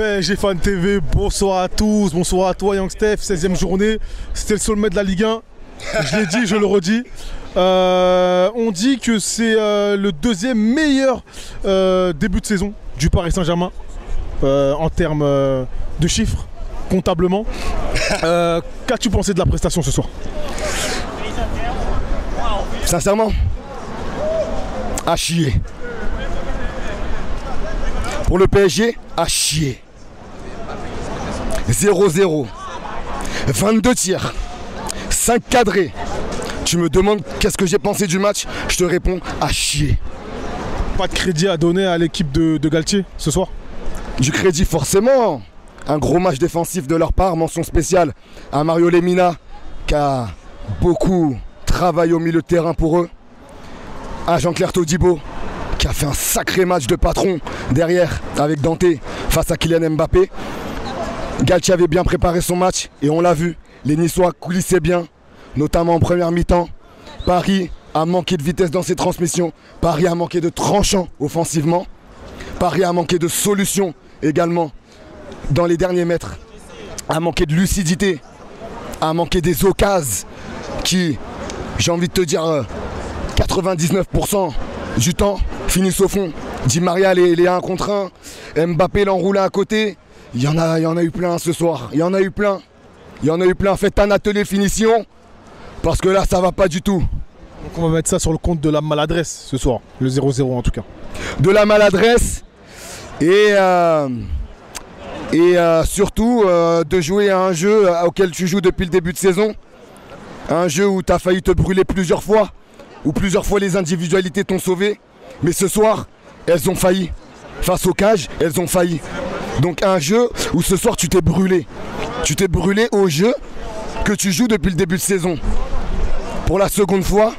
PSG Fan TV, bonsoir à tous, bonsoir à toi Young Steph, 16e journée, c'était le sommet de la Ligue 1, je l'ai dit, je le redis. On dit que c'est le deuxième meilleur début de saison du Paris Saint-Germain en termes de chiffres, comptablement. Qu'as-tu pensé de la prestation ce soir? Sincèrement, à chier. Pour le PSG, à chier. 0-0. 22 tirs. 5 cadrés. Tu me demandes qu'est-ce que j'ai pensé du match? Je te réponds à chier. Pas de crédit à donner à l'équipe de Galtier ce soir? Du crédit forcément. Un gros match défensif de leur part. Mention spéciale à Mario Lemina qui a beaucoup travaillé au milieu de terrain pour eux. À Jean-Claire Todibo qui a fait un sacré match de patron derrière avec Dante face à Kylian Mbappé. Galtier avait bien préparé son match et on l'a vu. Les Niçois coulissaient bien, notamment en première mi-temps. Paris a manqué de vitesse dans ses transmissions. Paris a manqué de tranchant offensivement. Paris a manqué de solutions également dans les derniers mètres. A manqué de lucidité. A manqué des occasions qui, j'ai envie de te dire, 99% du temps finissent au fond. Di Maria les 1 contre 1. Mbappé l'enroulé à côté. Il y en a eu plein ce soir. Il y en a eu plein. Il y en a eu plein. Faites un atelier finition. Parce que là, ça va pas du tout. Donc on va mettre ça sur le compte de la maladresse ce soir. Le 0-0 en tout cas. De la maladresse. Et surtout de jouer à un jeu auquel tu joues depuis le début de saison. Un jeu où tu as failli te brûler plusieurs fois. Où plusieurs fois les individualités t'ont sauvé. Mais ce soir, elles ont failli. Face aux cages, elles ont failli. Donc un jeu où ce soir tu t'es brûlé. Tu t'es brûlé au jeu que tu joues depuis le début de saison. Pour la seconde fois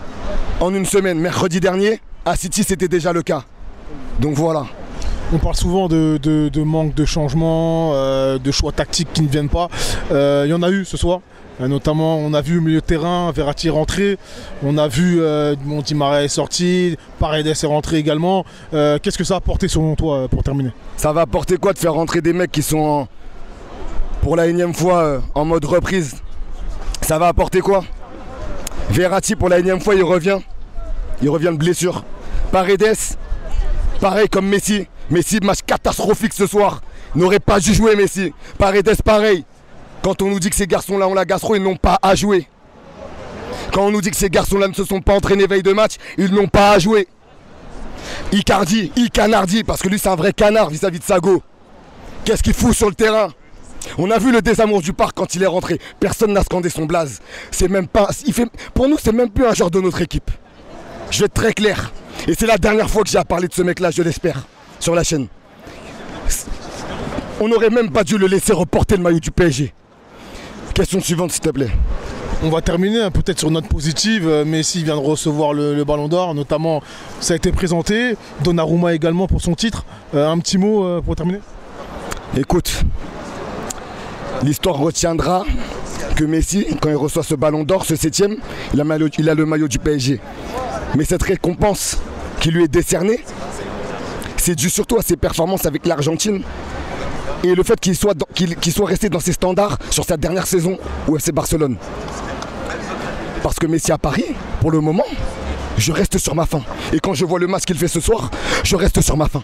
en une semaine. Mercredi dernier, à City c'était déjà le cas. Donc voilà. On parle souvent de manque de changement, de choix tactiques qui ne viennent pas. Il y en a eu ce soir. Notamment, on a vu au milieu de terrain, Verratti est rentré. On a vu Di Maria est sorti, Paredes est rentré également. Qu'est-ce que ça a apporté selon toi pour terminer? Ça va apporter quoi de faire rentrer des mecs qui sont pour la énième fois en mode reprise? Ça va apporter quoi? Verratti pour la énième fois il revient de blessure. Paredes, pareil comme Messi. Messi, match catastrophique ce soir. N'aurait pas dû jouer Messi. Paredes pareil. Quand on nous dit que ces garçons-là ont la gastro, ils n'ont pas à jouer. Quand on nous dit que ces garçons-là ne se sont pas entraînés veille de match, ils n'ont pas à jouer. Icardi, Icanardi, parce que lui c'est un vrai canard vis-à-vis de Sago. Qu'est-ce qu'il fout sur le terrain? On a vu le désamour du parc quand il est rentré. Personne n'a scandé son blaze. C'est même pas. Pour nous, c'est même plus un joueur de notre équipe. Je vais être très clair. Et c'est la dernière fois que j'ai à parler de ce mec-là, je l'espère, sur la chaîne. On n'aurait même pas dû le laisser reporter le maillot du PSG. Question suivante, s'il te plaît. On va terminer peut-être sur une note positive. Messi vient de recevoir le Ballon d'Or, notamment ça a été présenté. Donnarumma également pour son titre. Un petit mot pour terminer? Écoute, l'histoire retiendra que Messi, quand il reçoit ce Ballon d'Or, ce 7e, il a le maillot du PSG. Mais cette récompense qui lui est décernée, c'est dû surtout à ses performances avec l'Argentine. Et le fait qu'il soit resté dans ses standards sur sa dernière saison au FC Barcelone. Parce que Messi à Paris, pour le moment, je reste sur ma faim. Et quand je vois le match qu'il fait ce soir, je reste sur ma faim.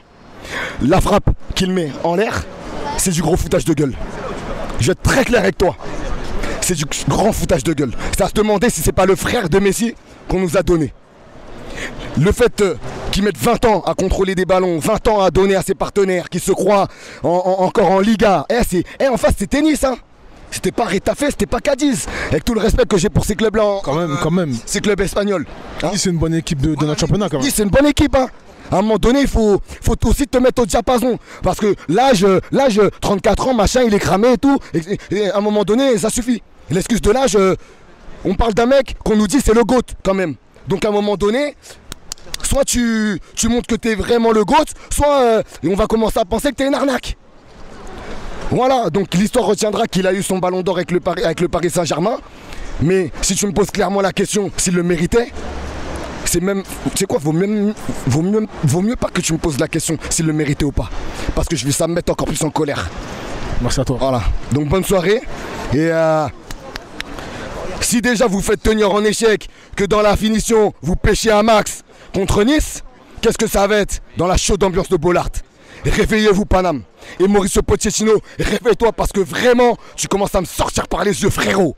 La frappe qu'il met en l'air, c'est du gros foutage de gueule. Je vais être très clair avec toi. C'est du grand foutage de gueule. C'est à se demander si c'est pas le frère de Messi qu'on nous a donné. Le fait qu'ils mettent 20 ans à contrôler des ballons, 20 ans à donner à ses partenaires, qui se croient encore en Liga. En face, c'est tennis, hein. C'était pas Retafe, c'était pas Cadiz. Avec tout le respect que j'ai pour ces clubs-là. Quand même. Ces clubs espagnols. Hein, c'est une bonne équipe de notre championnat, quand même. C'est une bonne équipe, hein. À un moment donné, il faut aussi te mettre au diapason. Parce que l'âge, 34 ans, machin, il est cramé et tout. Et à un moment donné, ça suffit. L'excuse de l'âge, on parle d'un mec qu'on nous dit c'est le GOAT, quand même. Donc à un moment donné, soit tu montres que tu es vraiment le GOAT, soit on va commencer à penser que tu es une arnaque. Voilà, donc l'histoire retiendra qu'il a eu son Ballon d'Or avec le Paris Saint-Germain. Mais si tu me poses clairement la question s'il le méritait, c'est même, tu sais quoi, vaut mieux pas que tu me poses la question s'il le méritait ou pas. Parce que je vais ça me mettre encore plus en colère. Merci à toi. Voilà, donc bonne soirée. Et si déjà vous faites tenir en échec, que dans la finition, vous pêchez un max contre Nice, qu'est-ce que ça va être dans la chaude ambiance de Bollaert? Réveillez-vous Paname. Et Mauricio Pochettino, réveille-toi parce que vraiment, tu commences à me sortir par les yeux frérot.